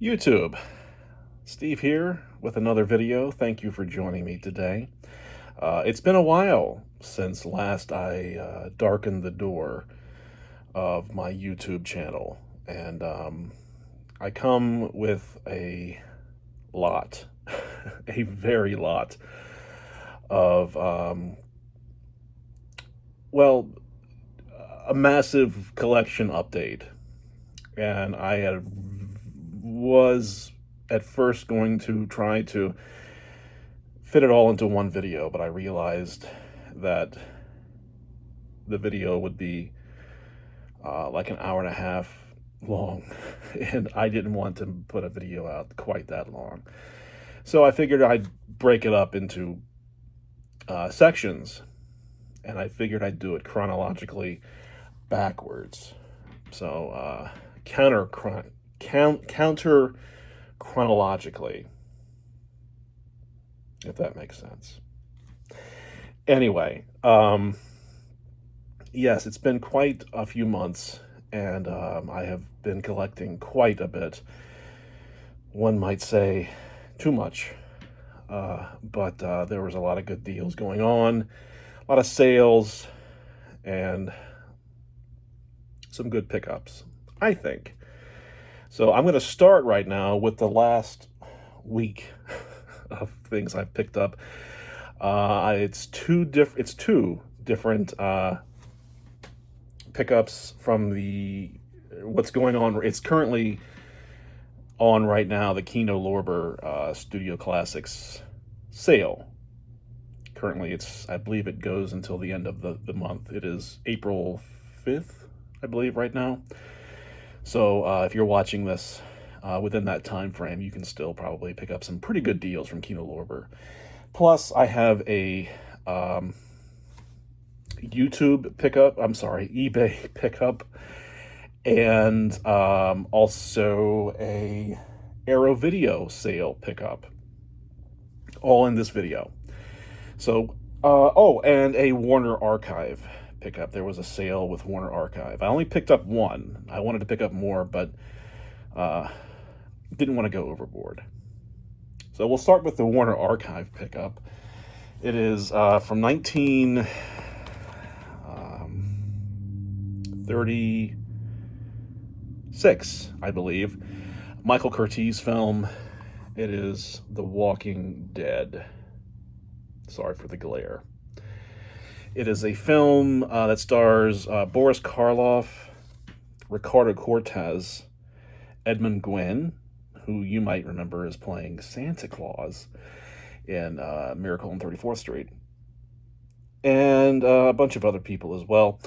YouTube. Steve here with another video. Thank you for joining me today. It's been a while since last I darkened the door of my YouTube channel, and I come with a lot, a very lot of, well, a massive collection update. And was at first going to try to fit it all into one video, but I realized that the video would be like an hour and a half long, and I didn't want to put a video out quite that long. So I figured I'd break it up into sections, and I figured I'd do it chronologically backwards. So counter chronologically, if that makes sense. Anyway, yes, it's been quite a few months, and I have been collecting quite a bit. One might say too much, but there was a lot of good deals going on, a lot of sales, and some good pickups, I think. So I'm going to start right now with the last week of things I've picked up. It's two different pickups from what's going on. It's currently on right now, the Kino Lorber Studio Classics sale. Currently, I believe it goes until the end of the month. It is April 5th, I believe, right now. So if you're watching this within that time frame, you can still probably pick up some pretty good deals from Kino Lorber. Plus, I have a YouTube pickup. I'm sorry, eBay pickup, and also a Arrow video sale pickup. All in this video. So, and a Warner Archive pickup. There was a sale with Warner Archive. I only picked up one. I wanted to pick up more, but didn't want to go overboard. So we'll start with the Warner Archive pickup. It is from 1936, I believe. Michael Curtiz film. It is The Walking Dead. Sorry for the glare. It is a film that stars Boris Karloff, Ricardo Cortez, Edmund Gwenn, who you might remember as playing Santa Claus in Miracle on 34th Street, and a bunch of other people as well.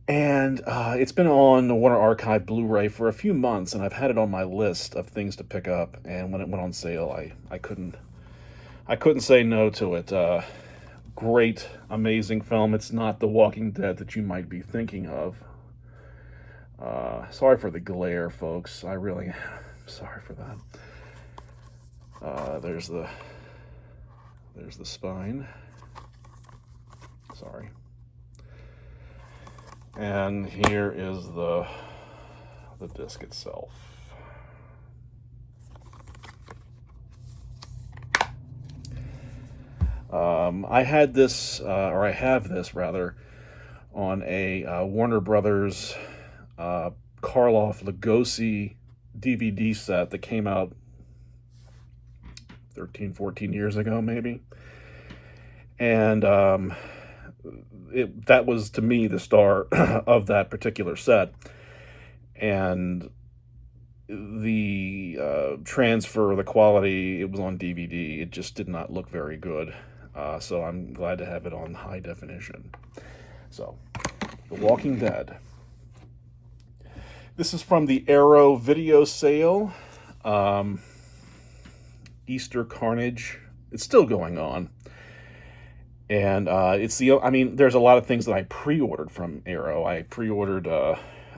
And it's been on the Warner Archive Blu-ray for a few months, and I've had it on my list of things to pick up. And when it went on sale, I couldn't say no to it. Great, amazing film. It's not The Walking Dead that you might be thinking of. Sorry for the glare, folks. I really am sorry for that. There's the spine. Sorry. And here is the disc itself. I had this, or I have this rather, on a Warner Brothers Karloff Lugosi DVD set that came out 13, 14 years ago, maybe. And that was, to me, the star of that particular set. And the transfer, the quality, it was on DVD. It just did not look very good. So I'm glad to have it on high definition. So, The Walking Dead. This is from the Arrow video sale. Easter Carnage. It's still going on. And there's a lot of things that I pre-ordered from Arrow. I pre-ordered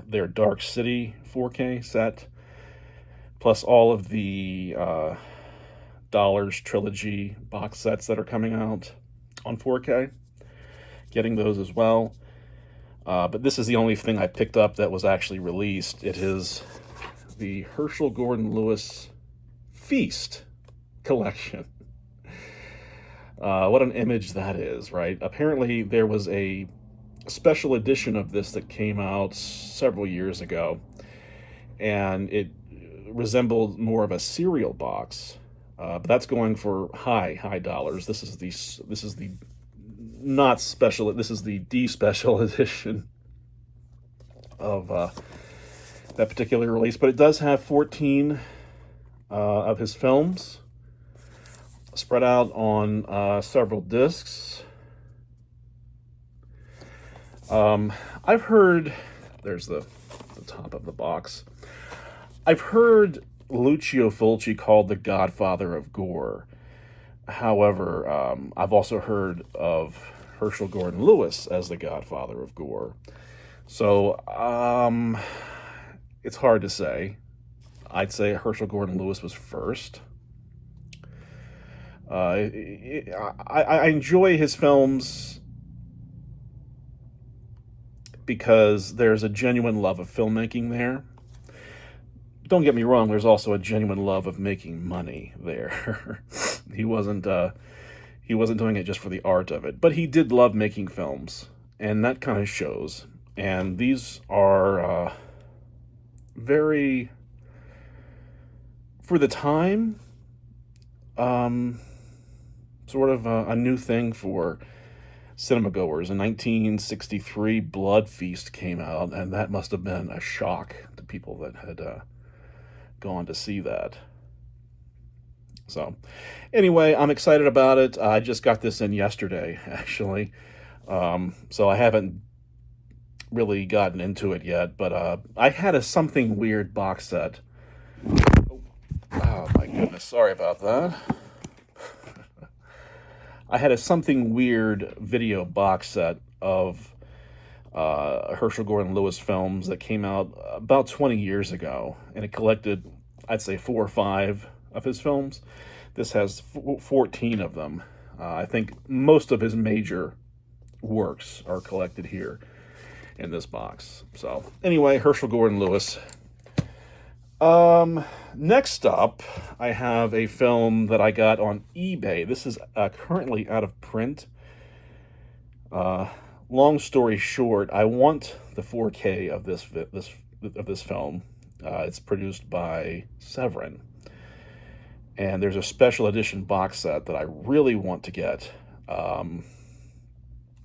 their Dark City 4K set, plus all of the Dollars Trilogy box sets that are coming out on 4K. Getting those as well. But this is the only thing I picked up that was actually released. It is the Herschel Gordon Lewis Feast collection. What an image that is, right? Apparently, there was a special edition of this that came out several years ago, and it resembled more of a cereal box. But that's going for high dollars. This is the not special. This is the D special edition of that particular release. But it does have 14 of his films spread out on several discs. I've heard, there's the top of the box. I've heard Lucio Fulci called the Godfather of gore. However, I've also heard of Herschel Gordon Lewis as the Godfather of gore. So, it's hard to say. I'd say Herschel Gordon Lewis was first. I enjoy his films because there's a genuine love of filmmaking there. Don't get me wrong, there's also a genuine love of making money there. He wasn't doing it just for the art of it, but he did love making films, and that kind of shows. And these are very, for the time, sort of a new thing for cinema goers. In 1963, Blood Feast came out, and that must have been a shock to people that had gone to see that. So, anyway, I'm excited about it. I just got this in yesterday, actually. So I haven't really gotten into it yet, but I had a Something Weird box set. Oh my goodness, sorry about that. I had a Something Weird video box set of Herschel Gordon Lewis films that came out about 20 years ago, and it collected, I'd say, 4 or 5 of his films. This has 14 of them. I think most of his major works are collected here in this box. So, anyway, Herschel Gordon Lewis. Next up, I have a film that I got on eBay. This is currently out of print. Long story short, I want the 4K of this film. It's produced by Severin, and there's a special edition box set that I really want to get. I'm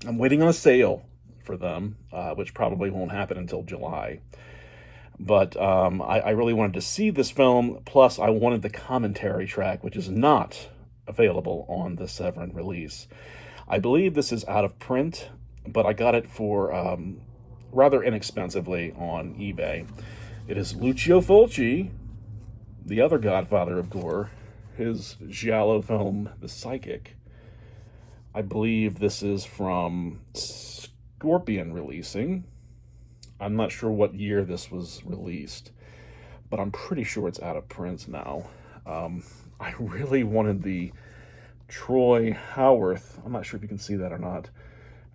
waiting on a sale for them, which probably won't happen until July. But I really wanted to see this film, plus I wanted the commentary track, which is not available on the Severin release. I believe this is out of print, but I got it for rather inexpensively on eBay. It is Lucio Fulci, the other godfather of gore, his giallo film, The Psychic. I believe this is from Scorpion Releasing. I'm not sure what year this was released, but I'm pretty sure it's out of print now. I really wanted the Troy Howarth, I'm not sure if you can see that or not,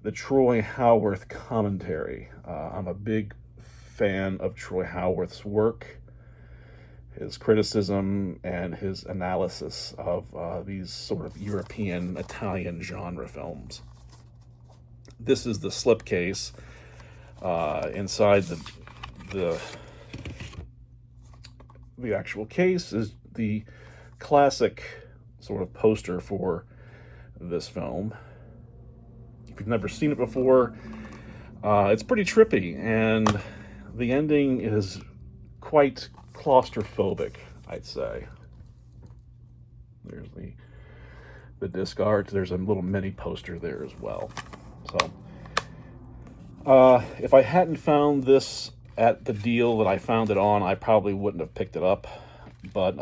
the Troy Howarth commentary. I'm a big fan of Troy Howarth's work, his criticism, and his analysis of these sort of European, Italian genre films. This is the slipcase. Inside the actual case is the classic sort of poster for this film. If you've never seen it before, it's pretty trippy, and the ending is quite claustrophobic, I'd say. There's the disc art. There's a little mini poster there as well. So, if I hadn't found this at the deal that I found it on, I probably wouldn't have picked it up. But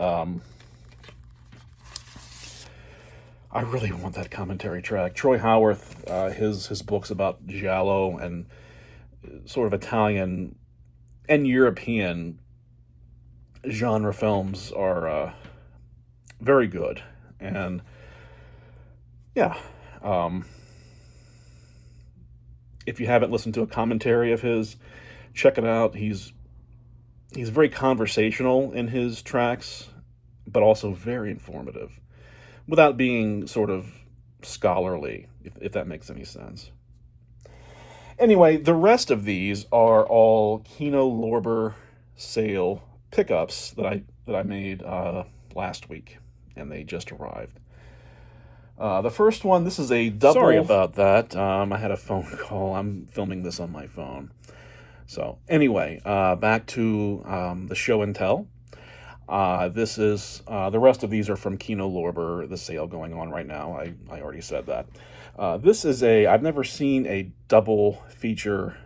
I really want that commentary track. Troy Howarth, his books about giallo and sort of Italian and European genre films are very good. And yeah, if you haven't listened to a commentary of his, check it out. He's He's very conversational in his tracks, but also very informative, without being sort of scholarly, if that makes any sense. Anyway, the rest of these are all Kino Lorber sale pickups that I made last week, and they just arrived. The first one, this is a double. Sorry about that. I had a phone call. I'm filming this on my phone. So anyway, back to the show and tell. This is the rest of these are from Kino Lorber, the sale going on right now. I already said that. This is I've never seen a double feature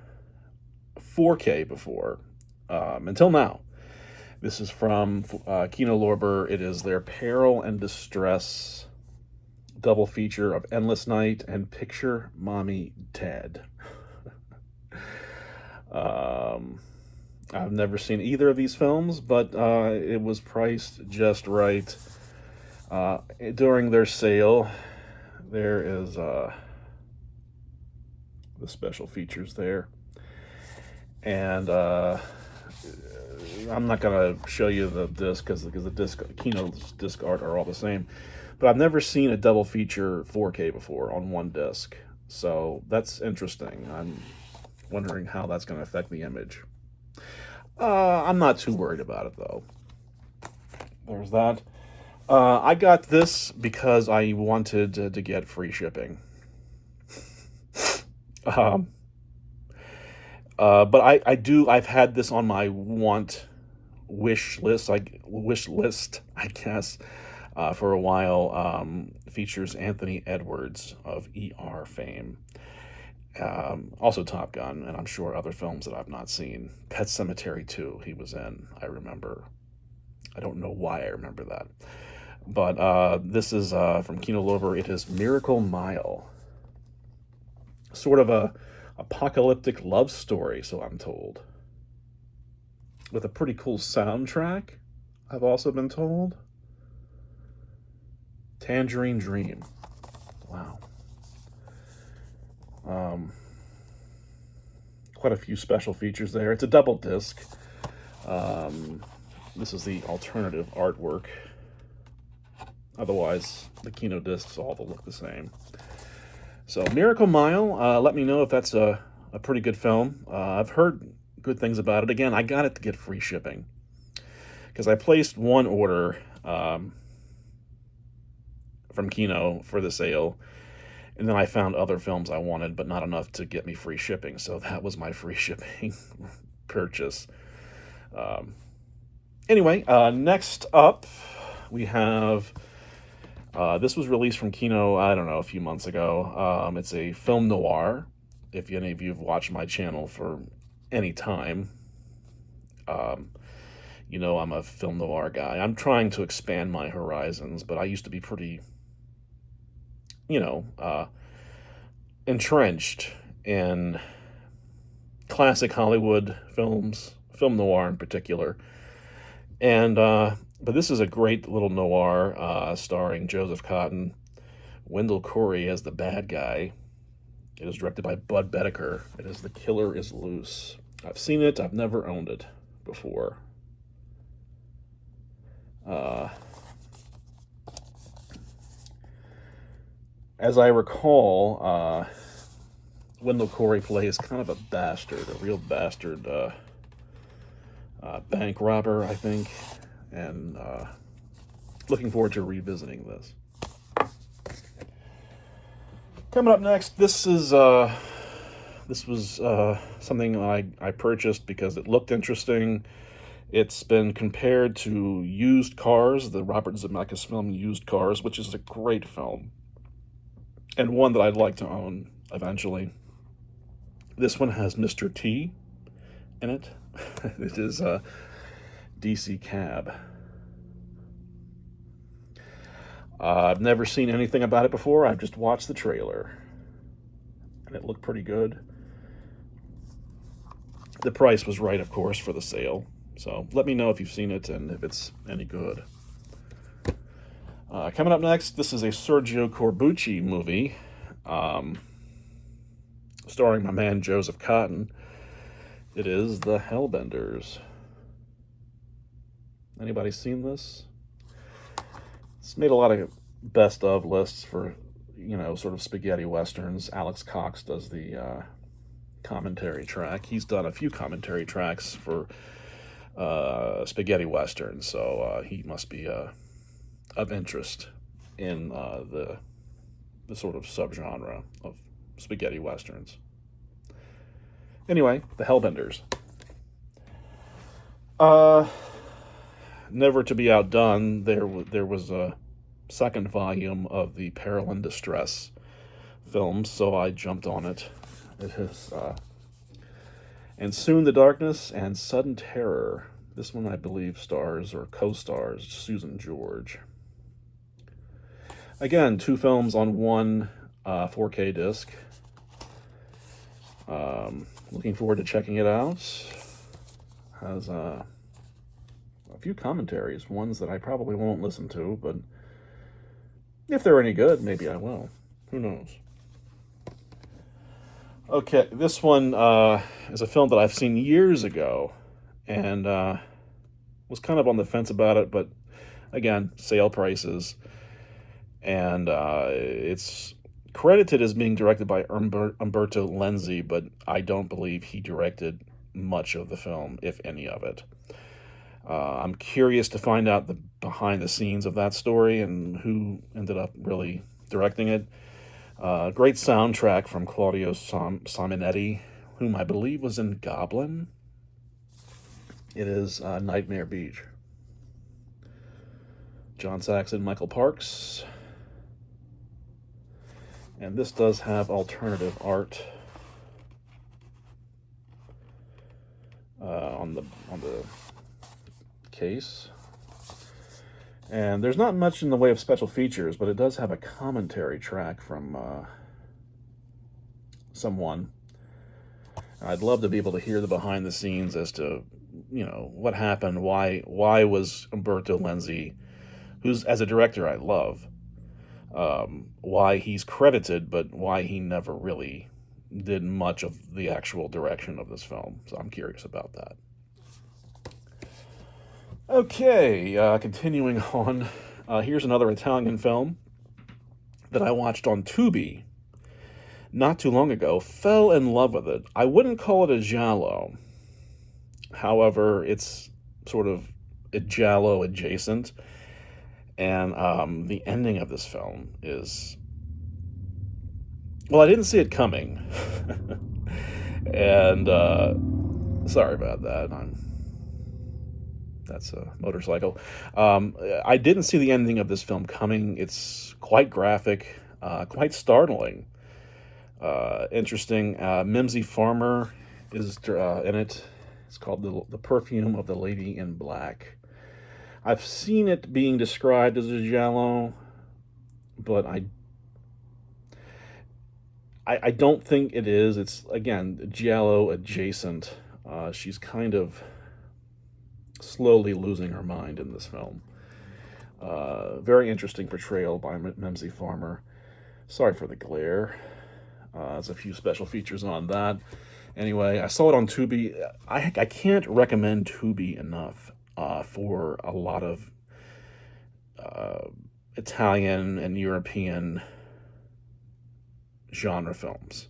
4K before until now. This is from Kino Lorber. It is their Peril and Distress double feature of Endless Night and Picture Mommy Dead. I've never seen either of these films, but it was priced just right. During their sale, there is the special features there. And I'm not going to show you the disc because the Kino's disc art are all the same. But I've never seen a double feature 4K before on one disc. So that's interesting. I'm wondering how that's going to affect the image. I'm not too worried about it, though. There's that. I got this because I wanted to get free shipping. But I've had this on my wish list, I guess, for a while. Features Anthony Edwards of ER fame. Also Top Gun, and I'm sure other films that I've not seen. Pet Sematary 2 he was in, I remember. I don't know why I remember that. But this is from Kino Lorber. It is Miracle Mile. Sort of a apocalyptic love story, so I'm told. With a pretty cool soundtrack, I've also been told. Tangerine Dream. Wow. Quite a few special features there. It's a double disc. This is the alternative artwork. Otherwise, the Kino discs all look the same. So, Miracle Mile, let me know if that's a pretty good film. I've heard good things about it. Again, I got it to get free shipping. Because I placed one order from Kino for the sale. And then I found other films I wanted, but not enough to get me free shipping. So that was my free shipping purchase. Anyway, next up, we have... this was released from Kino, I don't know, a few months ago. It's a film noir. If any of you have watched my channel for any time, you know I'm a film noir guy. I'm trying to expand my horizons, but I used to be pretty... entrenched in classic Hollywood films, film noir in particular. And, but this is a great little noir starring Joseph Cotten, Wendell Corey as the bad guy. It is directed by Bud Bedecker. It is The Killer is Loose. I've seen it. I've never owned it before. As I recall, Wendell Corey plays kind of a bastard, a real bastard bank robber, I think, and looking forward to revisiting this. Coming up next, this was something I purchased because it looked interesting. It's been compared to Used Cars, the Robert Zemeckis film Used Cars, which is a great film. And one that I'd like to own eventually. This one has Mr. T in it. It is DC Cab. I've never seen anything about it before. I've just watched the trailer. And it looked pretty good. The price was right, of course, for the sale. So let me know if you've seen it and if it's any good. Coming up next, this is a Sergio Corbucci movie, starring my man Joseph Cotten. It is The Hellbenders. Anybody seen this? It's made a lot of best of lists for, sort of spaghetti westerns. Alex Cox does the commentary track. He's done a few commentary tracks for spaghetti westerns, so he must be of interest in the sort of subgenre of spaghetti westerns. Anyway, the Hellbenders. Never to be outdone, there was a second volume of the Peril and Distress films, so I jumped on it. It is And Soon the Darkness and Sudden Terror. This one, I believe, stars or co-stars Susan George. Again, 2 films on one 4K disc. Looking forward to checking it out. Has a few commentaries, ones that I probably won't listen to, but if they're any good, maybe I will. Who knows? Okay, this one is a film that I've seen years ago, and was kind of on the fence about it, but again, sale prices. And it's credited as being directed by Umberto Lenzi, but I don't believe he directed much of the film, if any of it. I'm curious to find out the behind the scenes of that story and who ended up really directing it. Great soundtrack from Claudio Simonetti, whom I believe was in Goblin. It is Nightmare Beach. John Saxon, Michael Parks. And this does have alternative art on the case. And there's not much in the way of special features, but it does have a commentary track from someone. I'd love to be able to hear the behind the scenes as to, what happened, why was Umberto Lenzi, who's, as a director, I love, why he's credited, but why he never really did much of the actual direction of this film. So I'm curious about that. Okay, continuing on. Here's another Italian film that I watched on Tubi not too long ago. Fell in love with it. I wouldn't call it a giallo. However, it's sort of a giallo adjacent. And the ending of this film is... Well, I didn't see it coming. And sorry about that. That's a motorcycle. I didn't see the ending of this film coming. It's quite graphic, quite startling, interesting. Mimsy Farmer is in it. It's called The Perfume of the Lady in Black. I've seen it being described as a giallo, but I don't think it is. It's, again, giallo adjacent. She's kind of slowly losing her mind in this film. Very interesting portrayal by Mimsy Farmer. Sorry for the glare. There's a few special features on that. Anyway, I saw it on Tubi. I can't recommend Tubi enough for a lot of Italian and European genre films.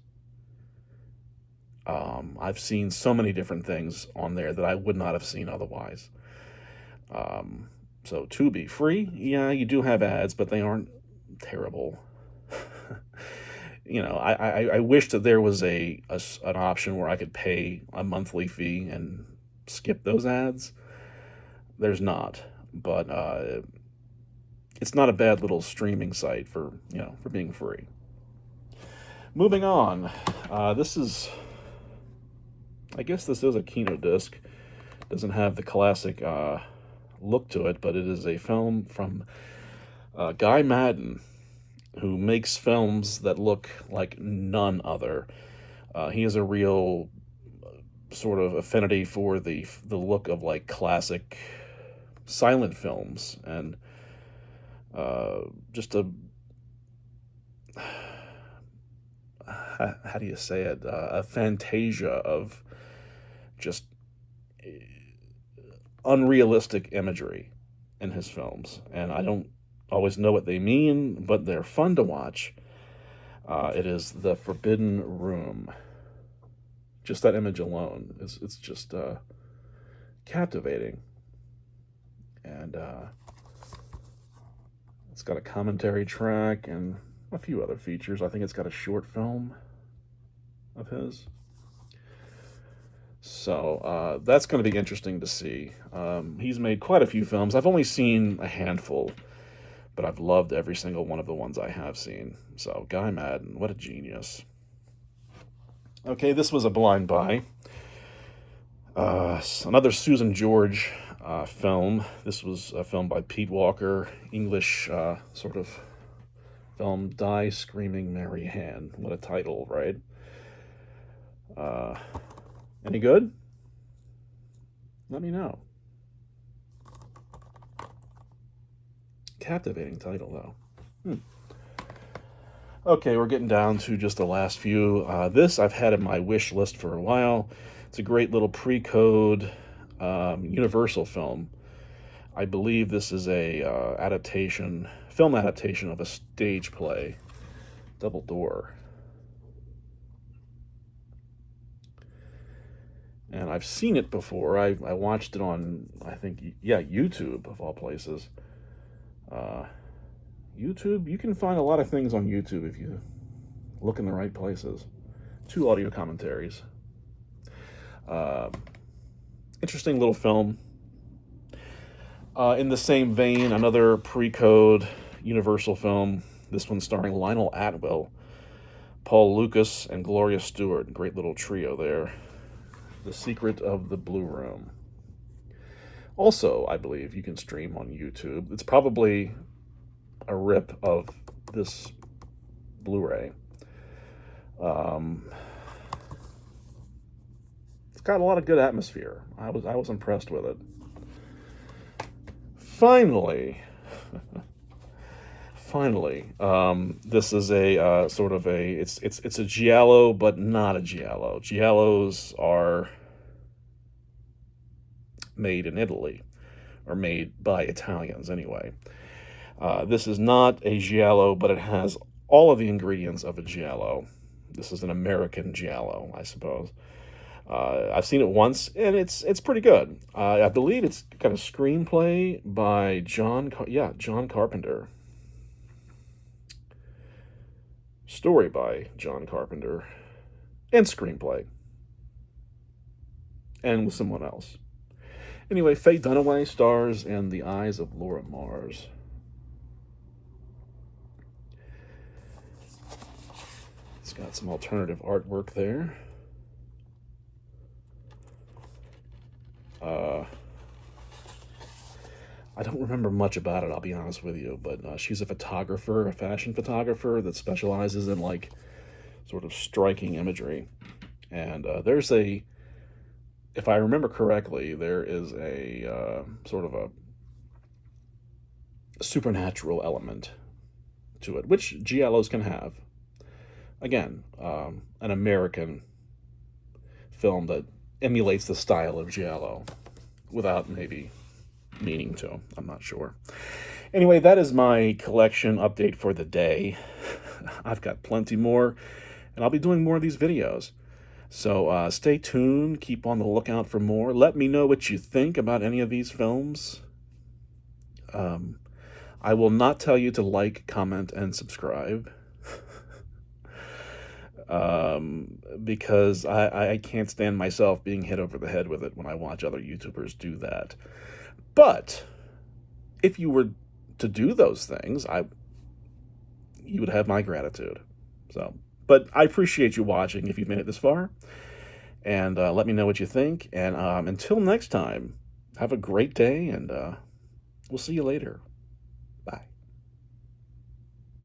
I've seen so many different things on there that I would not have seen otherwise. So Tubi, free? Yeah, you do have ads, but they aren't terrible. I wish that there was an option where I could pay a monthly fee and skip those ads. There's not, but it's not a bad little streaming site for being free. Moving on, this is a Kino disc. Doesn't have the classic look to it, but it is a film from Guy Madden, who makes films that look like none other. He has a real sort of affinity for the look of like classic silent films, and just how do you say it? A fantasia of just unrealistic imagery in his films, and I don't always know what they mean, but they're fun to watch. It is The Forbidden Room. Just that image alone it's just captivating, and it's got a commentary track and a few other features. I think it's got a short film of his. So that's going to be interesting to see. He's made quite a few films. I've only seen a handful, but I've loved every single one of the ones I have seen. So Guy Maddin, what a genius. Okay, this was a blind buy. Another Susan George film. This was a film by Pete Walker, English sort of film, Die Screaming Mary Ann. What a title, right? Any good? Let me know. Captivating title, though. Okay, we're getting down to just the last few. This I've had in my wish list for a while. It's a great little pre-code Universal film. I believe this is a film adaptation of a stage play, Double Door. And I've seen it before. I watched it on, I think, YouTube, of all places. YouTube, you can find a lot of things on YouTube if you look in the right places. 2 audio commentaries. Interesting little film. In the same vein, another pre-code Universal film. This one starring Lionel Atwill, Paul Lucas, and Gloria Stewart. Great little trio there. The Secret of the Blue Room. Also, I believe you can stream on YouTube. It's probably a rip of this Blu-ray. It's got a lot of good atmosphere. I was impressed with it. Finally, this is a sort of a it's a giallo, but not a giallo. Giallos are made in Italy, or made by Italians anyway. This is not a giallo, but it has all of the ingredients of a giallo. This is an American giallo, I suppose. I've seen it once, and it's pretty good. I believe it's got a screenplay by John Carpenter. Story by John Carpenter, and screenplay, and with someone else. Anyway, Faye Dunaway stars in The Eyes of Laura Mars. It's got some alternative artwork there. I don't remember much about it, I'll be honest with you, but she's a photographer, a fashion photographer that specializes in, like, sort of striking imagery. And there's a, if I remember correctly, there is a sort of a supernatural element to it, which giallos can have. Again, an American film that emulates the style of giallo without maybe meaning to. I'm not sure. Anyway, that is my collection update for the day. I've got plenty more, and I'll be doing more of these videos. So stay tuned. Keep on the lookout for more. Let me know what you think about any of these films. I will not tell you to like, comment, and subscribe. Because I can't stand myself being hit over the head with it when I watch other YouTubers do that. But if you were to do those things, you would have my gratitude. But I appreciate you watching if you've made it this far. And let me know what you think. And until next time, have a great day, and we'll see you later.